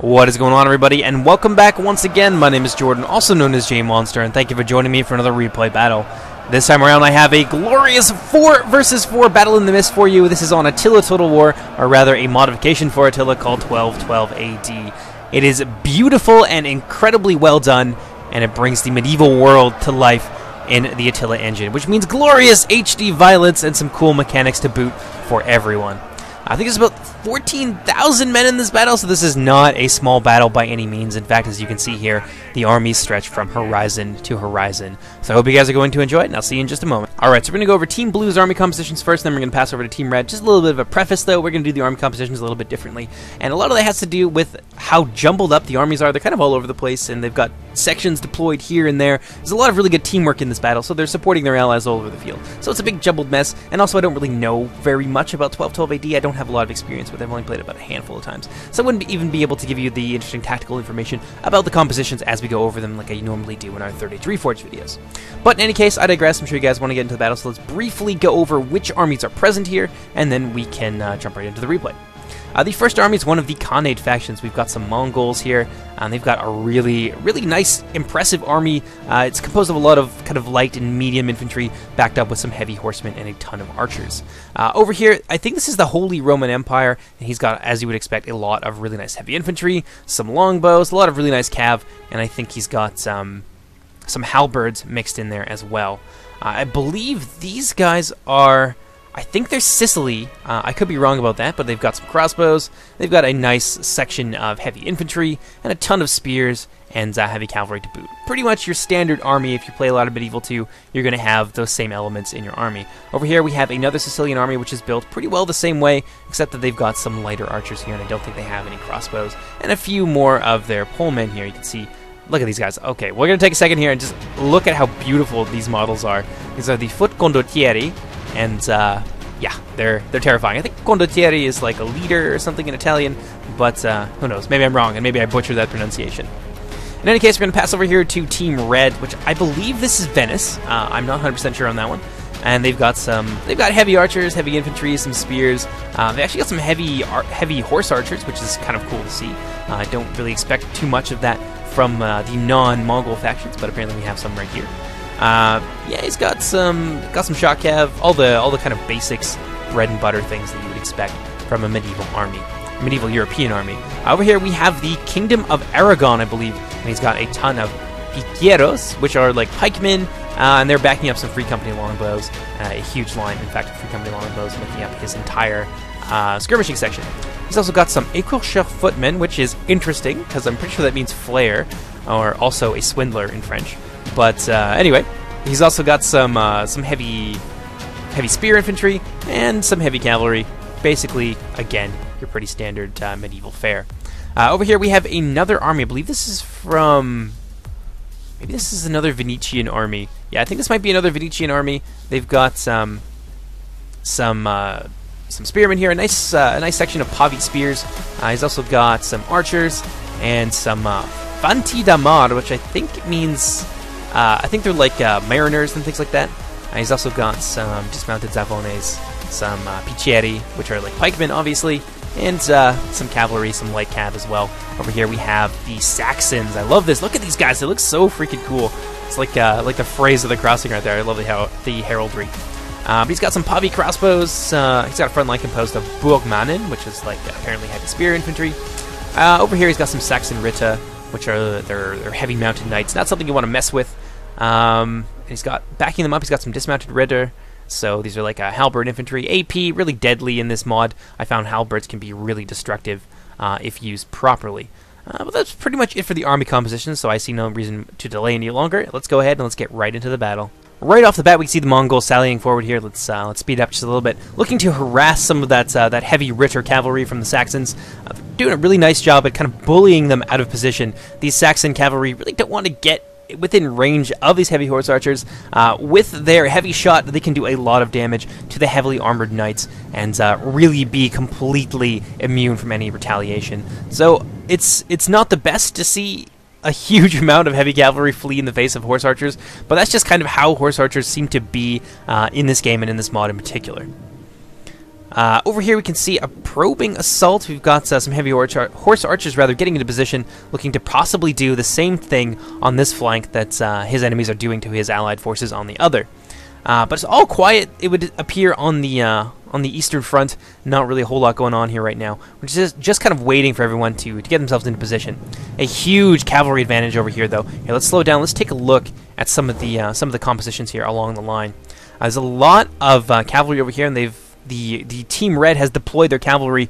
What is going on, everybody, and welcome back once again. My name is Jordan, also known as JMonster, and thank you for joining me for another replay battle. This time around I have a glorious 4 versus 4 battle in the mist for you. This is on Attila Total War, or rather a modification for Attila called 1212 AD. It is beautiful and incredibly well done, and it brings the medieval world to life in the Attila engine, which means glorious HD violence and some cool mechanics to boot for everyone. I think there's about 14,000 men in this battle, so this is not a small battle by any means. In fact, as you can see here, the armies stretch from horizon to horizon. So I hope you guys are going to enjoy it, and I'll see you in just a moment. Alright, so we're going to go over Team Blue's army compositions first, then we're going to pass over to Team Red. Just a little bit of a preface, though. We're going to do the army compositions a little bit differently. And a lot of that has to do with how jumbled up the armies are. They're kind of all over the place, and they've got sections deployed here and there. There's a lot of really good teamwork in this battle, so they're supporting their allies all over the field. So it's a big jumbled mess, and also I don't really know very much about 1212 AD. I don't have a lot of experience with it. I've only played it about a handful of times, so I wouldn't even be able to give you the interesting tactical information about the compositions as we go over them like I normally do in our 33 Forge videos. But in any case, I digress. I'm sure you guys want to get into the battle, so let's briefly go over which armies are present here, and then we can jump right into the replay. The first army is one of the Khanate factions. We've got some Mongols here, and they've got a really nice, impressive army. It's composed of a lot of kind of light and medium infantry, backed up with some heavy horsemen and a ton of archers. Over here, I think this is the Holy Roman Empire, and he's got, as you would expect, a lot of really nice heavy infantry, some longbows, a lot of really nice cav, and I think he's got some halberds mixed in there as well. I believe these guys are... I think they're Sicily. I could be wrong about that, but they've got some crossbows. They've got a nice section of heavy infantry and a ton of spears and heavy cavalry to boot. Pretty much your standard army. If you play a lot of Medieval 2, you're going to have those same elements in your army. Over here we have another Sicilian army, which is built pretty well the same way, except that they've got some lighter archers here, and I don't think they have any crossbows, and a few more of their polemen here. You can see. Look at these guys. Okay, we're going to take a second here and just look at how beautiful these models are. These are the foot condottieri, and yeah, they're terrifying. I think condottieri is like a leader or something in Italian, but who knows? Maybe I'm wrong, and maybe I butchered that pronunciation. In any case, we're going to pass over here to Team Red, which I believe this is Venice. I'm not 100% sure on that one. And they've got heavy archers, heavy infantry, some spears. They actually got some heavy horse archers, which is kind of cool to see. I don't really expect too much of that from the non-Mongol factions, but apparently we have some right here. Yeah, he's got some shot cav, all the kind of basics, bread and butter things that you would expect from a medieval army, medieval European army. Over here we have the Kingdom of Aragon, I believe, and he's got a ton of piqueros, which are like pikemen, and they're backing up some Free Company longbows, a huge line, in fact, of Free Company longbows making up his entire skirmishing section. He's also got some écorcheurs footmen, which is interesting, because I'm pretty sure that means flair, or also a swindler in French. But anyway, he's also got some heavy spear infantry and some heavy cavalry. Basically, again, your pretty standard medieval fare. Over here we have another army. I believe this is from... Maybe this is another Venetian army. Yeah, I think this might be another Venetian army. They've got some spearmen here. A nice section of Pavi spears. He's also got some archers and some Fanti da Mar, which I think means... I think they're like mariners and things like that. He's also got some dismounted zavones, some picheri, which are like pikemen, obviously, and some cavalry, some light cav as well. Over here we have the Saxons. I love this. Look at these guys. They look so freaking cool. It's like the phrase of the crossing right there. I love the heraldry. But he's got some Pavi crossbows. He's got a front line composed of Burgmannen, which is like apparently heavy spear infantry. Over here he's got some Saxon Ritter, which are their heavy mounted knights. Not something you want to mess with. And he's got, backing them up, he's got some dismounted Ritter. So these are like halberd infantry. AP, really deadly in this mod. I found halberds can be really destructive if used properly. But that's pretty much it for the army composition, so I see no reason to delay any longer. Let's go ahead and let's get right into the battle. Right off the bat, we see the Mongols sallying forward here. Let's speed up just a little bit, looking to harass some of that heavy Ritter cavalry from the Saxons. Doing a really nice job at kind of bullying them out of position. These Saxon cavalry really don't want to get within range of these heavy horse archers. With their heavy shot, they can do a lot of damage to the heavily armored knights and really be completely immune from any retaliation. So it's not the best to see a huge amount of heavy cavalry flee in the face of horse archers, but that's just kind of how horse archers seem to be in this game and in this mod in particular. Over here we can see a probing assault. We've got some heavy horse archers getting into position, looking to possibly do the same thing on this flank that his enemies are doing to his allied forces on the other. But it's all quiet, it would appear, on the Eastern Front. Not really a whole lot going on here right now. We're just kind of waiting for everyone to get themselves into position. A huge cavalry advantage over here, though. Here, let's slow down. Let's take a look at some of the compositions here along the line. There's a lot of cavalry over here, and the Team Red has deployed their cavalry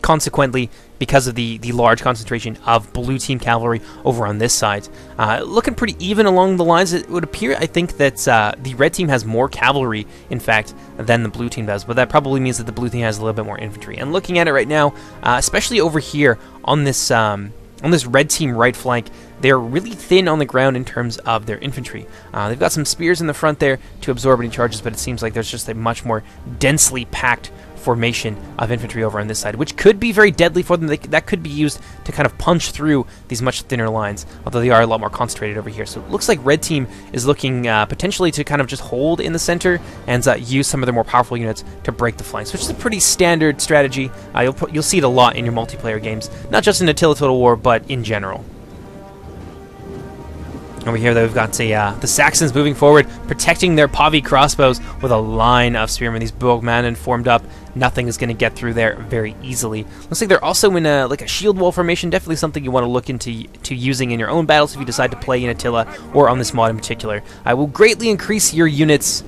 consequently because of the large concentration of blue team cavalry over on this side. Looking pretty even along the lines. It would appear, I think, that the red team has more cavalry, in fact, than the blue team does, but that probably means that the blue team has a little bit more infantry. And looking at it right now, especially over here on this red team right flank, they're really thin on the ground in terms of their infantry. They've got some spears in the front there to absorb any charges, but it seems like there's just a much more densely packed formation of infantry over on this side, which could be very deadly for them. That could be used to kind of punch through these much thinner lines, although they are a lot more concentrated over here. So it looks like red team is looking potentially to kind of just hold in the center and use some of their more powerful units to break the flanks, which is a pretty standard strategy. You'll see it a lot in your multiplayer games, not just in Attila Total War, but in general. Over here, though, we've got the Saxons moving forward, protecting their Pavi crossbows with a line of spearmen. These Bulgarians formed up. Nothing is going to get through there very easily. Looks like they're also in a shield wall formation. Definitely something you want to look into using in your own battles if you decide to play in Attila or on this mod in particular. I will greatly increase your units'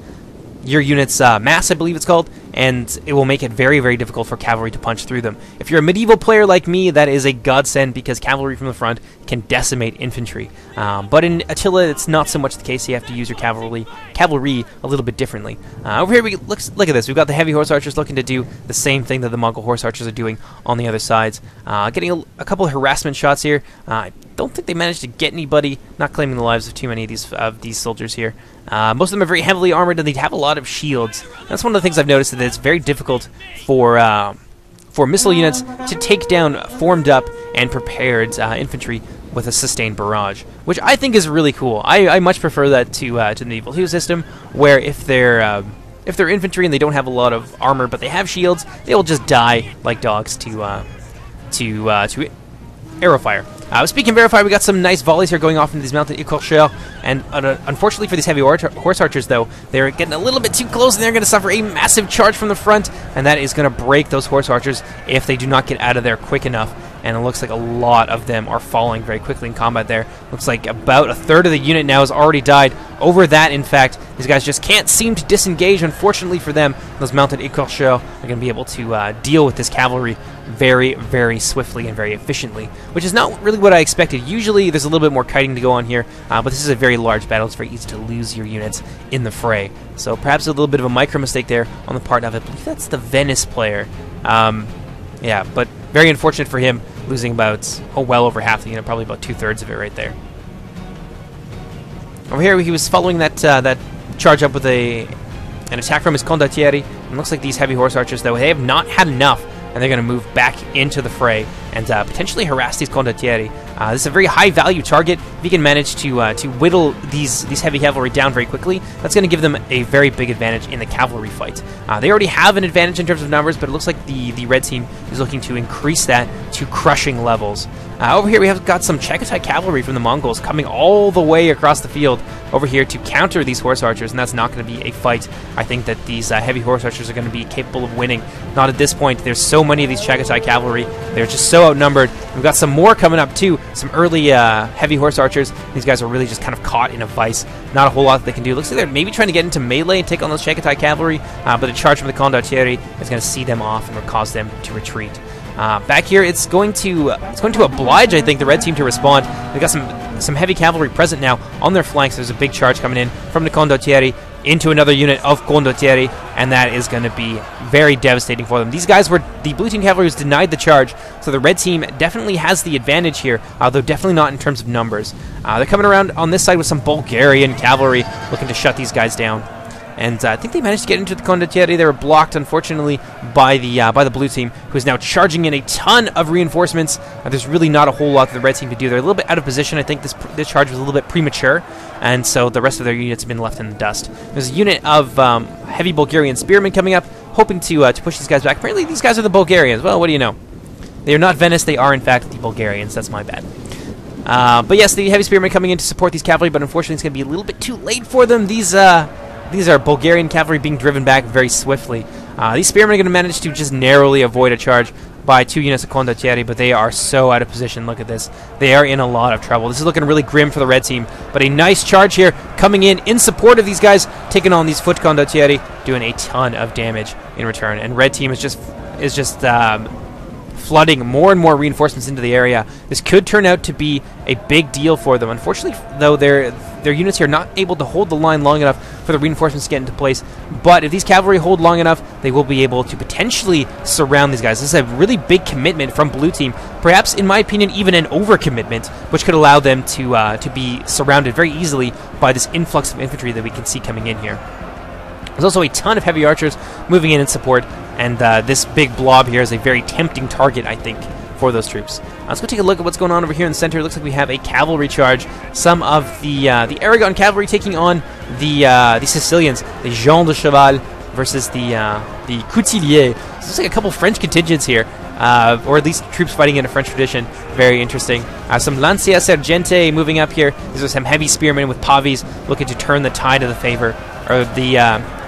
mass, I believe it's called, and it will make it very, very difficult for cavalry to punch through them. If you're a medieval player like me, that is a godsend because cavalry from the front can decimate infantry. But in Attila, it's not so much the case. You have to use your cavalry a little bit differently. Over here, look at this. We've got the heavy horse archers looking to do the same thing that the Mongol horse archers are doing on the other sides. Getting a couple of harassment shots here. I don't think they managed to get anybody. Not claiming the lives of too many of these soldiers here. Most of them are very heavily armored, and they have a lot of shields. That's one of the things I've noticed, that it's very difficult for missile units to take down formed up and prepared infantry with a sustained barrage, which I think is really cool. I much prefer that to the medieval hue system, where if they're infantry and they don't have a lot of armor but they have shields, they will just die like dogs to arrow fire. Speaking of arrow fire, we got some nice volleys here going off into these mounted encirclements, and unfortunately for these heavy horse archers, though, they're getting a little bit too close, and they're going to suffer a massive charge from the front, and that is going to break those horse archers if they do not get out of there quick enough. And it looks like a lot of them are falling very quickly in combat there. Looks like about a third of the unit now has already died. Over that, in fact, these guys just can't seem to disengage. Unfortunately for them, those mounted encirclements are going to be able to deal with this cavalry very, very swiftly and very efficiently, which is not really what I expected. Usually there's a little bit more kiting to go on here, but this is a very large battle. It's very easy to lose your units in the fray. So perhaps a little bit of a micro mistake there on the part of, I believe that's the Venice player. Yeah, but very unfortunate for him, losing about, well over half the unit, probably about 2/3 of it right there. Over here, he was following that charge up with an attack from his condottieri, and looks like these heavy horse archers, though, they have not had enough, and they're going to move back into the fray and potentially harass these condottieri. This is a very high-value target. If you can manage to whittle these heavy cavalry down very quickly, that's going to give them a very big advantage in the cavalry fight. They already have an advantage in terms of numbers, but it looks like the red team is looking to increase that to crushing levels. Over here, we have got some Chagatai cavalry from the Mongols coming all the way across the field over here to counter these horse archers, and that's not going to be a fight I think that these heavy horse archers are going to be capable of winning. Not at this point. There's so many of these Chagatai cavalry. They're just so outnumbered. We've got some more coming up, too. Some early heavy horse archers. These guys are really just kind of caught in a vice. Not a whole lot that they can do. Looks like they're maybe trying to get into melee and take on those Chagatai cavalry, but a charge from the condottieri is going to see them off and will cause them to retreat. Back here, it's going to oblige, I think, the red team to respond. They've got some heavy cavalry present now on their flanks. There's a big charge coming in from the condottieri into another unit of condottieri, and that is going to be very devastating for them. These guys were, the blue team cavalry was denied the charge, so the red team definitely has the advantage here, though definitely not in terms of numbers. They're coming around on this side with some Bulgarian cavalry looking to shut these guys down. And I think they managed to get into the condottieri. They were blocked, unfortunately, by the blue team, who is now charging in a ton of reinforcements. There's really not a whole lot that the red team could do. They're a little bit out of position. I think this charge was a little bit premature, and so the rest of their units have been left in the dust. There's a unit of heavy Bulgarian spearmen coming up, hoping to push these guys back. Apparently, these guys are the Bulgarians. Well, what do you know? They are not Venice. They are, in fact, the Bulgarians. That's my bad. But yes, the heavy spearmen coming in to support these cavalry, but unfortunately, it's going to be a little bit too late for them. These are Bulgarian cavalry being driven back very swiftly. These spearmen are going to manage to just narrowly avoid a charge by 2 units of condottieri, but they are so out of position. Look at this. They are in a lot of trouble. This is looking really grim for the red team, but a nice charge here coming in support of these guys, taking on these foot condottieri, doing a ton of damage in return. And red team is just flooding more and more reinforcements into the area. This could turn out to be a big deal for them. Unfortunately, though, their units here are not able to hold the line long enough for the reinforcements to get into place. But if these cavalry hold long enough, they will be able to potentially surround these guys. This is a really big commitment from blue team. Perhaps, in my opinion, even an overcommitment, which could allow them to be surrounded very easily by this influx of infantry that we can see coming in here. There's also a ton of heavy archers moving in support, and this big blob here is a very tempting target, I think, for those troops. Let's go take a look at what's going on over here in the center. It looks like we have a cavalry charge. Some of the Aragon cavalry taking on the Sicilians, the Jean de Cheval versus the Coutilier. So it looks like a couple French contingents here, or at least troops fighting in a French tradition. Very interesting. Some Lancia Sergente moving up here. These are some heavy spearmen with pavis looking to turn the tide of the favor, or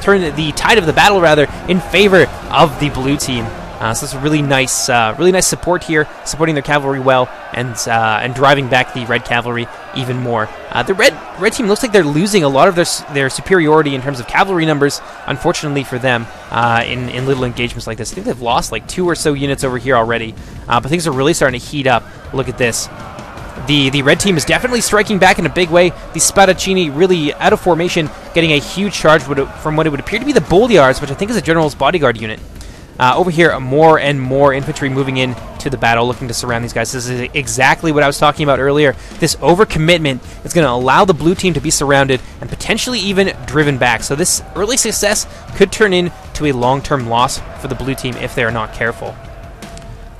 turn the tide of the battle rather in favor of the blue team. So it's a really nice support here, supporting their cavalry well, and driving back the red cavalry even more. The red team looks like they're losing a lot of their superiority in terms of cavalry numbers. Unfortunately for them, in little engagements like this, I think they've lost like 2 or so units over here already. But things are really starting to heat up. Look at this. The red team is definitely striking back in a big way. The Spadaccini really out of formation, getting a huge charge from what it would appear to be the Bolyars, which I think is a general's bodyguard unit. Over here, more and more infantry moving in to the battle, looking to surround these guys. This is exactly what I was talking about earlier. This overcommitment is going to allow the blue team to be surrounded and potentially even driven back. So this early success could turn into a long-term loss for the blue team if they are not careful.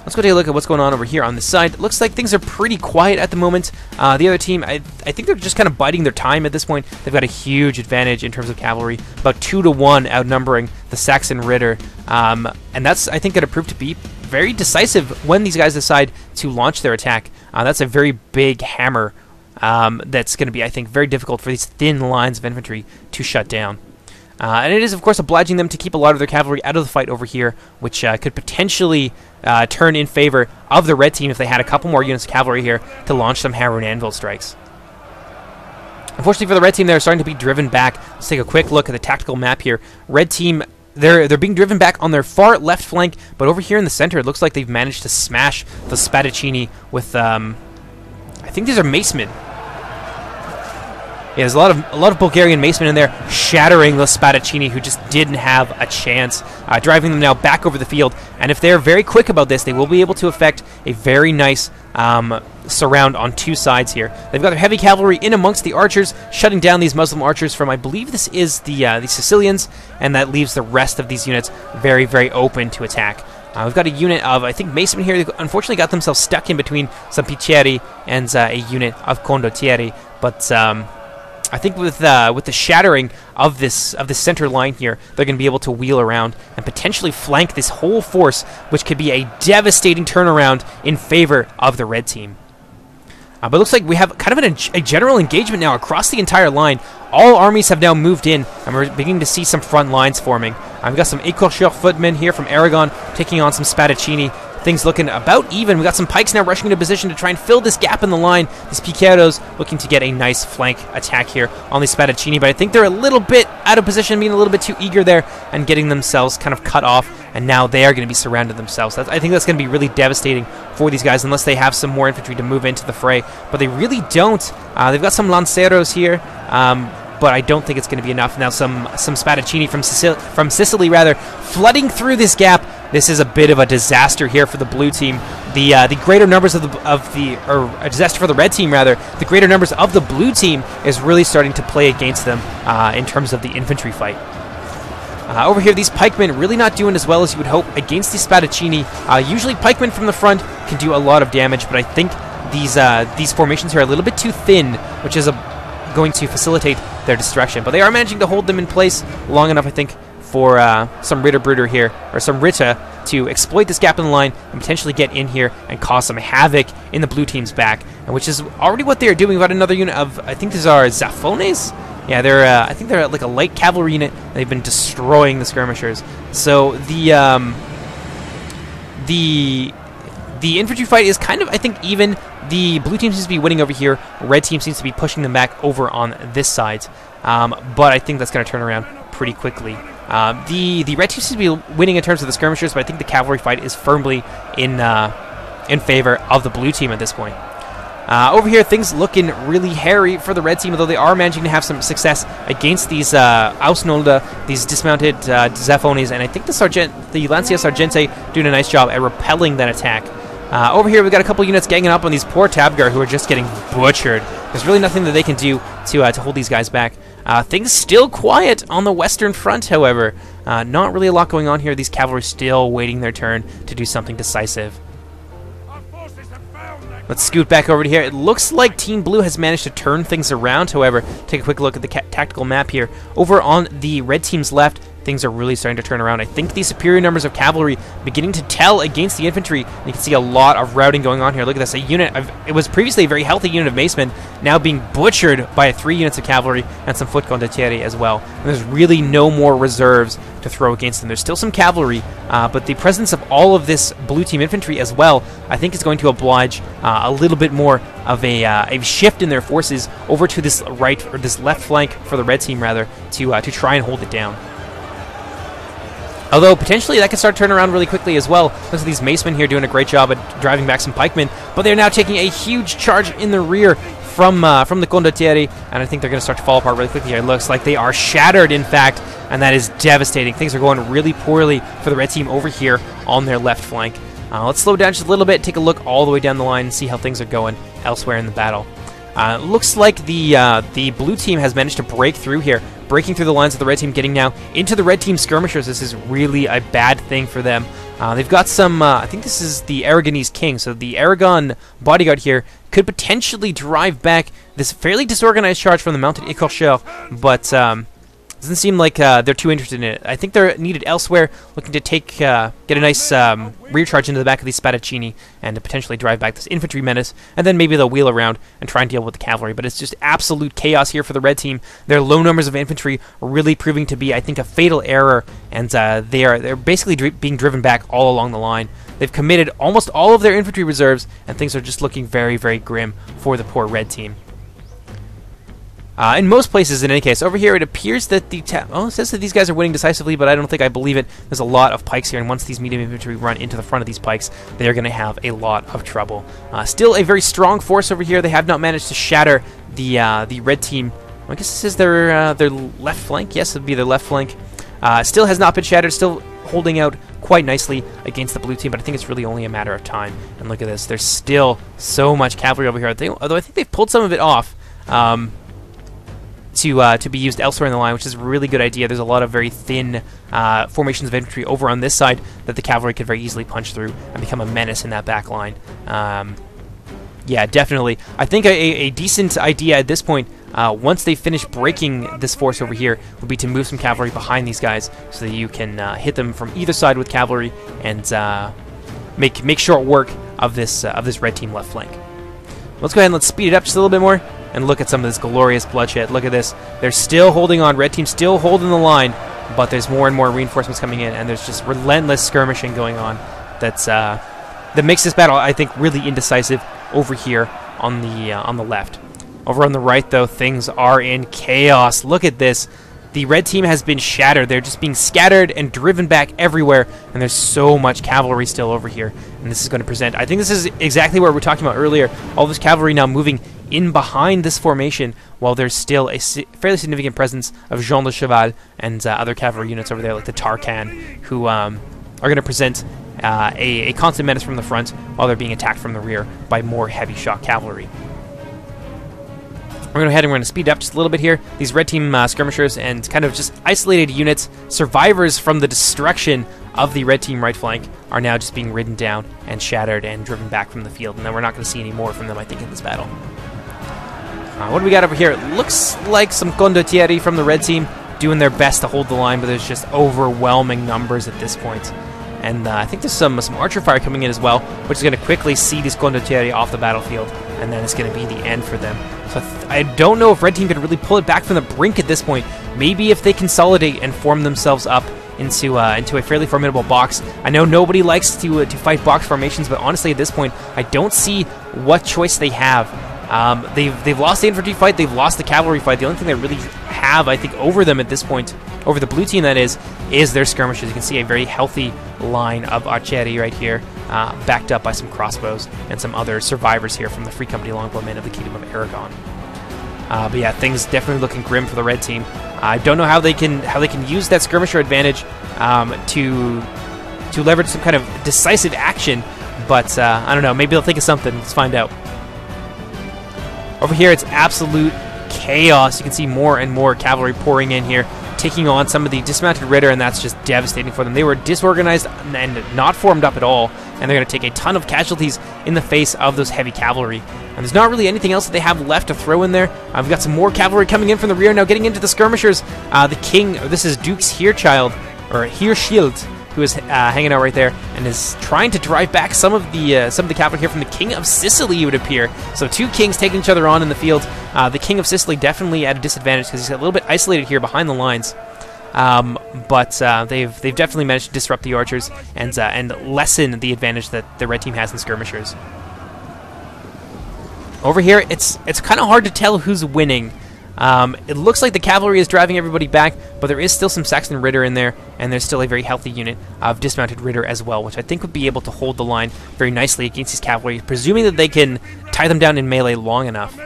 Let's go take a look at what's going on over here on this side. It looks like things are pretty quiet at the moment. The other team, I think they're just kind of biding their time at this point. They've got a huge advantage in terms of cavalry, about 2-to-1 outnumbering the Saxon Ritter. And that's, I think, going to prove to be very decisive when these guys decide to launch their attack. That's a very big hammer that's going to be, I think, very difficult for these thin lines of infantry to shut down. And it is, of course, obliging them to keep a lot of their cavalry out of the fight over here, which could potentially turn in favor of the red team if they had a couple more units of cavalry here to launch some hammer and anvil strikes. Unfortunately for the red team, they're starting to be driven back. Let's take a quick look at the tactical map here. Red team, they're being driven back on their far left flank, but over here in the center, it looks like they've managed to smash the Spadaccini with, I think these are macemen. Yeah, there's a lot of Bulgarian macemen in there, shattering the Spadaccini, who just didn't have a chance, driving them now back over the field. And if they're very quick about this, they will be able to effect a very nice surround on 2 sides here. They've got their heavy cavalry in amongst the archers, shutting down these Muslim archers from, I believe this is the Sicilians, and that leaves the rest of these units very, very open to attack. We've got a unit of, I think, macemen here. They unfortunately got themselves stuck in between some Picheri and a unit of condottieri, but I think with the shattering of this center line here, they're going to be able to wheel around and potentially flank this whole force, which could be a devastating turnaround in favor of the red team. But it looks like we have kind of a general engagement now across the entire line. All armies have now moved in, and we're beginning to see some front lines forming. We've got some Écorcheurs footmen here from Aragon taking on some Spadaccini. Things looking about even. We got some pikes now rushing into position to try and fill this gap in the line. These piqueros looking to get a nice flank attack here on the Spadaccini, but I think they're a little bit out of position, being a little bit too eager there and getting themselves kind of cut off, and now they are going to be surrounded themselves. I think that's going to be really devastating for these guys unless they have some more infantry to move into the fray, but they really don't. They've got some Lanceros here, but I don't think it's going to be enough. Now some Spadaccini from Sicily rather, flooding through this gap. This is a bit of a disaster here for the blue team. The greater numbers or a disaster for the red team rather. The greater numbers of the blue team is really starting to play against them in terms of the infantry fight. Over here, these pikemen really not doing as well as you would hope against the Spadaccini. Usually pikemen from the front can do a lot of damage, but I think these formations here are a little bit too thin, which is going to facilitate their destruction. But they are managing to hold them in place long enough, I think, for some Ritterbrüder here, or some Ritter, to exploit this gap in the line and potentially get in here and cause some havoc in the blue team's back, which is already what they're doing. We've got another unit of, I think these are Zafones? Yeah, they're I think they're like a light cavalry unit. They've been destroying the skirmishers. So the infantry fight is kind of, I think, even. The blue team seems to be winning over here. Red team seems to be pushing them back over on this side. But I think that's going to turn around pretty quickly. The red team seems to be winning in terms of the skirmishers, but I think the cavalry fight is firmly in favor of the blue team at this point. Over here, things looking really hairy for the red team, although they are managing to have some success against these Ausnolda, these dismounted Zafones, and I think the Lancia Sargente doing a nice job at repelling that attack. Over here, we've got a couple units ganging up on these poor Tabgar who are just getting butchered. There's really nothing that they can do to hold these guys back. Things still quiet on the western front, however. Not really a lot going on here. These cavalry still waiting their turn to do something decisive. Let's scoot back over to here. It looks like Team Blue has managed to turn things around, however. Take a quick look at the tactical map here. Over on the red team's left, things are really starting to turn around. I think the superior numbers of cavalry beginning to tell against the infantry. And you can see a lot of routing going on here. Look at this. It was previously a very healthy unit of macemen, now being butchered by 3 units of cavalry and some foot condottieri as well. And there's really no more reserves to throw against them. There's still some cavalry, but the presence of all of this blue team infantry as well, I think is going to oblige a little bit more of a shift in their forces over to this right, or this left flank for the red team rather, to try and hold it down. Although, potentially, that could start turning around really quickly as well. Looks like these macemen here doing a great job at driving back some pikemen, but they're now taking a huge charge in the rear from the condottieri, and I think they're going to start to fall apart really quickly here. It looks like they are shattered, in fact, and that is devastating. Things are going really poorly for the red team over here on their left flank. Let's slow down just a little bit, take a look all the way down the line, and see how things are going elsewhere in the battle. Looks like the blue team has managed to break through here, breaking through the lines of the red team, getting now into the red team skirmishers. This is really a bad thing for them. They've got some, I think this is the Aragonese king, so the Aragon bodyguard here could potentially drive back this fairly disorganized charge from the mounted Écorcheur, but doesn't seem like they're too interested in it. I think they're needed elsewhere, looking to get a nice rear charge into the back of these Spadaccini and to potentially drive back this infantry menace, and then maybe they'll wheel around and try and deal with the cavalry. But it's just absolute chaos here for the red team. Their low numbers of infantry are really proving to be, I think, a fatal error, and they're basically being driven back all along the line. They've committed almost all of their infantry reserves, and things are just looking very, very grim for the poor red team. In most places, in any case. Over here, it appears that it says that these guys are winning decisively, but I don't think I believe it. There's a lot of pikes here, and once these medium infantry run into the front of these pikes, they're going to have a lot of trouble. Still a very strong force over here. They have not managed to shatter the red team. I guess this is their left flank. Yes, it would be their left flank. Still has not been shattered. Still holding out quite nicely against the blue team, but I think it's really only a matter of time. And look at this. There's still so much cavalry over here. Although I think they've pulled some of it off. To be used elsewhere in the line, which is a really good idea. There's a lot of very thin formations of infantry over on this side that the cavalry could very easily punch through and become a menace in that back line. Yeah, definitely. I think a decent idea at this point, once they finish breaking this force over here, would be to move some cavalry behind these guys so that you can hit them from either side with cavalry and make short work of this red team left flank. Let's go ahead and let's speed it up just a little bit more and look at some of this glorious bloodshed. Look at this. They're still holding on. Red team still holding the line, but there's more and more reinforcements coming in, and there's just relentless skirmishing going on. That makes this battle, I think, really indecisive over here on the left. Over on the right, though, things are in chaos. Look at this. The red team has been shattered. They're just being scattered and driven back everywhere, and there's so much cavalry still over here. And this is going to present, I think this is exactly what we were talking about earlier, all this cavalry now moving in behind this formation, while there's still a fairly significant presence of Jean de Cheval and other cavalry units over there, like the Tarkan, who are going to present a constant menace from the front while they're being attacked from the rear by more heavy shot cavalry. We're going to go ahead and we're going to speed up just a little bit here. These red team skirmishers and kind of just isolated units, survivors from the destruction of the red team right flank, are now just being ridden down and shattered and driven back from the field. And then we're not going to see any more from them, I think, in this battle. What do we got over here? It looks like some condottieri from the red team, doing their best to hold the line, but there's just overwhelming numbers at this point. And I think there's some archer fire coming in as well, which is going to quickly see these condottieri off the battlefield, and then it's going to be the end for them. So I don't know if Red Team can really pull it back from the brink at this point. Maybe if they consolidate and form themselves up into a fairly formidable box. I know nobody likes to fight box formations, but honestly at this point, I don't see what choice they have. They've lost the infantry fight, they've lost the cavalry fight. The only thing they really have, I think, over them at this point, over the blue team that is their skirmishers. You can see a very healthy line of archery right here, backed up by some crossbows and some other survivors here from the Free Company Longbowmen of the Kingdom of Aragon. But yeah, things definitely looking grim for the red team. I don't know how they can use that skirmisher advantage to leverage some kind of decisive action, but I don't know. Maybe they'll think of something. Let's find out. Over here, it's absolute chaos. You can see more and more cavalry pouring in here, taking on some of the dismounted Ritter, and that's just devastating for them. They were disorganized and not formed up at all, and they're going to take a ton of casualties in the face of those heavy cavalry. And there's not really anything else that they have left to throw in there. We've got some more cavalry coming in from the rear now, getting into the skirmishers. The king, this is Duke's Heerschild, or Heerschild, who is hanging out right there and is trying to drive back some of the cavalry here from the King of Sicily, it would appear. So two kings taking each other on in the field. The King of Sicily definitely at a disadvantage because he's a little bit isolated here behind the lines. But they've definitely managed to disrupt the archers and lessen the advantage that the red team has in skirmishers. Over here, it's kind of hard to tell who's winning. It looks like the cavalry is driving everybody back, but there is still some Saxon Ritter in there, and there's still a very healthy unit of dismounted Ritter as well, which I think would be able to hold the line very nicely against these cavalry, presuming that they can tie them down in melee long enough.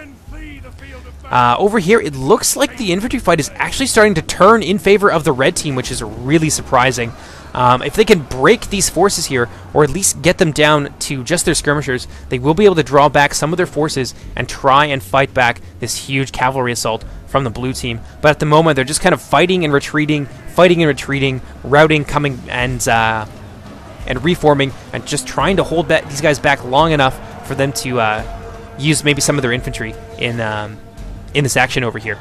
Over here, it looks like the infantry fight is actually starting to turn in favor of the red team, which is really surprising. If they can break these forces here, or at least get them down to just their skirmishers, they will be able to draw back some of their forces and try and fight back this huge cavalry assault from the blue team. But at the moment, they're just kind of fighting and retreating, routing, coming, and reforming, and just trying to hold these guys back long enough for them to use maybe some of their infantry in this action over here.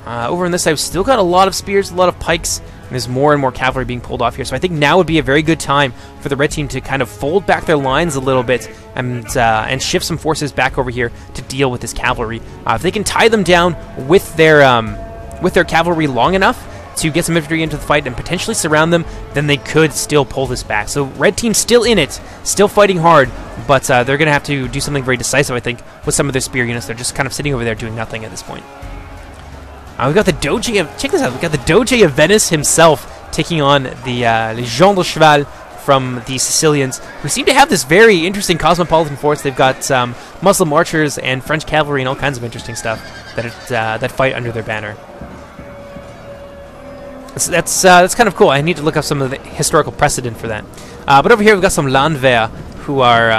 Over on this side, we've still got a lot of spears, a lot of pikes, and there's more and more cavalry being pulled off here. So I think now would be a very good time for the red team to kind of fold back their lines a little bit and shift some forces back over here to deal with this cavalry. If they can tie them down with their cavalry long enough to get some infantry into the fight and potentially surround them, then they could still pull this back. So red team's still in it, still fighting hard, but they're going to have to do something very decisive, I think, with some of their spear units. They're just kind of sitting over there doing nothing at this point. We've got the Doge of, check this out, we've got the Doge of Venice himself taking on the Legion de Cheval from the Sicilians, who seem to have this very interesting cosmopolitan force. They've got Muslim archers and French cavalry and all kinds of interesting stuff that fight under their banner. That's kind of cool. I need to look up some of the historical precedent for that. But over here we've got some Landwehr, who are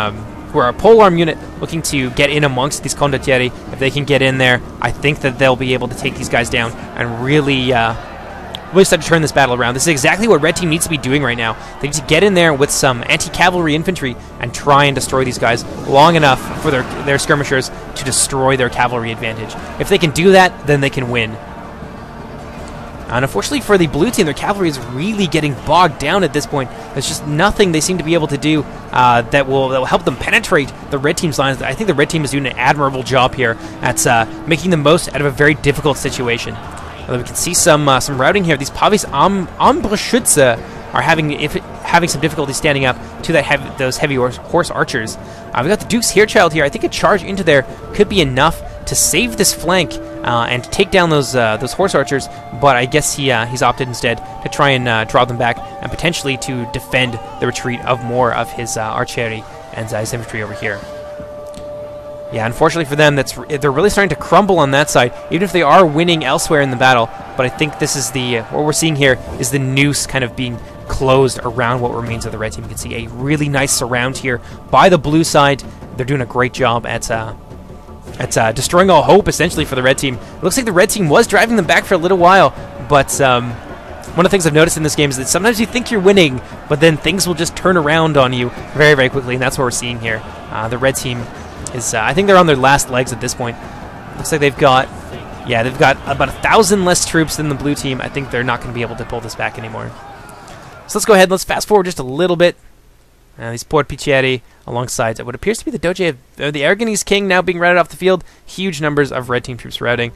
a polearm unit looking to get in amongst these condottieri. If they can get in there, I think that they'll be able to take these guys down and really start to turn this battle around. This is exactly what red team needs to be doing right now. They need to get in there with some anti-cavalry infantry and try and destroy these guys long enough for their skirmishers to destroy their cavalry advantage. If they can do that, then they can win. And unfortunately for the blue team, their cavalry is really getting bogged down at this point. There's just nothing they seem to be able to do that will help them penetrate the red team's lines. I think the red team is doing an admirable job here at making the most out of a very difficult situation. Although we can see some routing here. These Pavis Ambreschütze are having some difficulty standing up to those heavy horse archers. We've got the Duke's Heerschild here. I think a charge into there could be enough to save this flank and take down those horse archers, but I guess he's opted instead to try and draw them back and potentially to defend the retreat of more of his archery and his infantry over here. Yeah, unfortunately for them, they're really starting to crumble on that side, even if they are winning elsewhere in the battle. But I think this is what we're seeing here is the noose kind of being closed around what remains of the red team. You can see a really nice surround here by the blue side. They're doing a great job at destroying all hope, essentially, for the red team. It looks like the red team was driving them back for a little while, but one of the things I've noticed in this game is that sometimes you think you're winning, but then things will just turn around on you very, very quickly, and that's what we're seeing here. The red team is, I think they're on their last legs at this point. Looks like they've got Yeah, they've got about 1,000 less troops than the blue team. I think they're not going to be able to pull this back anymore. So let's go ahead. Let's fast forward just a little bit. These Port Pichieri alongside what appears to be the Doge of the Aragonese king now being routed off the field. Huge numbers of red team troops routing.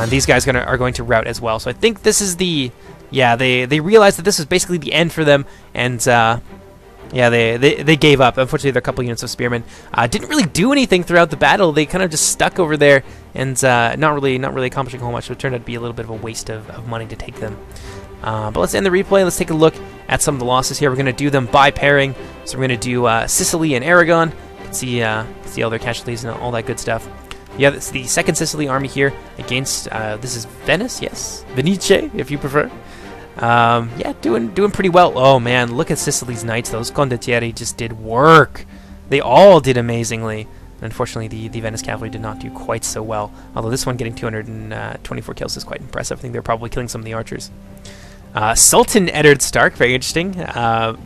These guys are going to rout as well. So I think this is the... Yeah, they realized that this was basically the end for them, and yeah, they gave up. Unfortunately, there are a couple units of spearmen didn't really do anything throughout the battle. They kind of just stuck over there and not really accomplishing a whole much. So it turned out to be a little bit of a waste of money to take them. But let's end the replay. Let's take a look at some of the losses here. We're going to do them by pairing. So we're going to do Sicily and Aragon. You can see all their casualties and all that good stuff. Yeah, it's the Second Sicily army here against this is Venice, yes, Venice if you prefer. Yeah, doing pretty well. Oh man, look at Sicily's knights. Those condottieri just did work. They all did amazingly. Unfortunately, the Venice cavalry did not do quite so well. Although this one getting 224 kills is quite impressive. I think they're probably killing some of the archers. Sultan Eddard Stark, very interesting,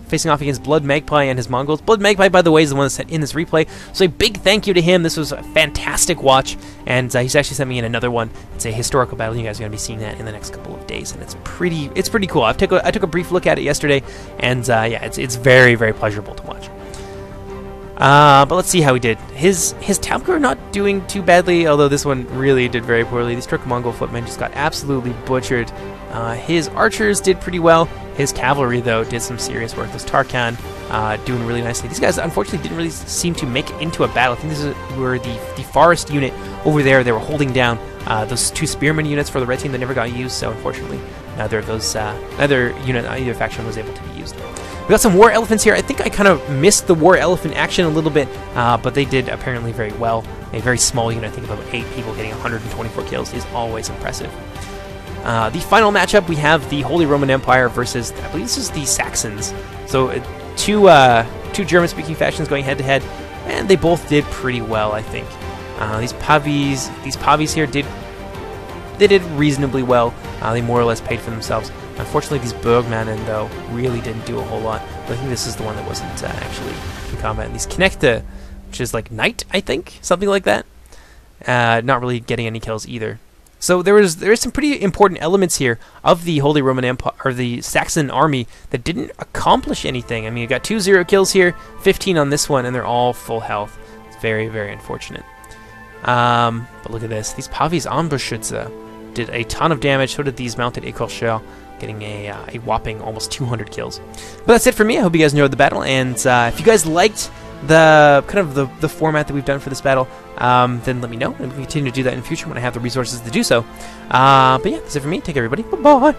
facing off against Bloodmagpie and his Mongols. Bloodmagpie, by the way, is the one that's in this replay, so a big thank you to him. This was a fantastic watch, and he's actually sent me in another one. It's a historical battle. You guys are going to be seeing that in the next couple of days, and it's pretty cool. I took a brief look at it yesterday, and yeah, it's very, very pleasurable to watch. But let's see how he did. His cavalry are not doing too badly, although this one really did very poorly. These Turco-Mongol footmen just got absolutely butchered. His archers did pretty well. His cavalry, though, did some serious work. Those Tarkan doing really nicely. These guys, unfortunately, didn't really seem to make it into a battle. I think this were the forest unit over there. They were holding down those two spearmen units for the red team that never got used, so unfortunately, neither faction was able to be used. We got some war elephants here. I think I kind of missed the war elephant action a little bit, but they did apparently very well. A very small unit, I think about 8 people getting 124 kills is always impressive. The final matchup, we have the Holy Roman Empire versus, I believe this is the Saxons. So two German-speaking factions going head-to-head, and they both did pretty well, I think. These Pavis here did reasonably well. They more or less paid for themselves. Unfortunately, these Bergmannen, though, really didn't do a whole lot. But I think this is the one that wasn't actually in combat. And these Knekte, which is like knight, I think, something like that. Not really getting any kills either. So there is some pretty important elements here of the Holy Roman Empire, or the Saxon army, that didn't accomplish anything. I mean, you got 2 0 kills here, 15 on this one, and they're all full health. It's very, very unfortunate. But look at this. These Pavis Anbeschütze did a ton of damage. So did these mounted Écorcheurs, getting a whopping almost 200 kills. But that's it for me. I hope you guys enjoyed the battle, and if you guys liked the kind of the format that we've done for this battle, then let me know, and we can continue to do that in the future when I have the resources to do so. But yeah, that's it for me. Take care, everybody. Bye-bye.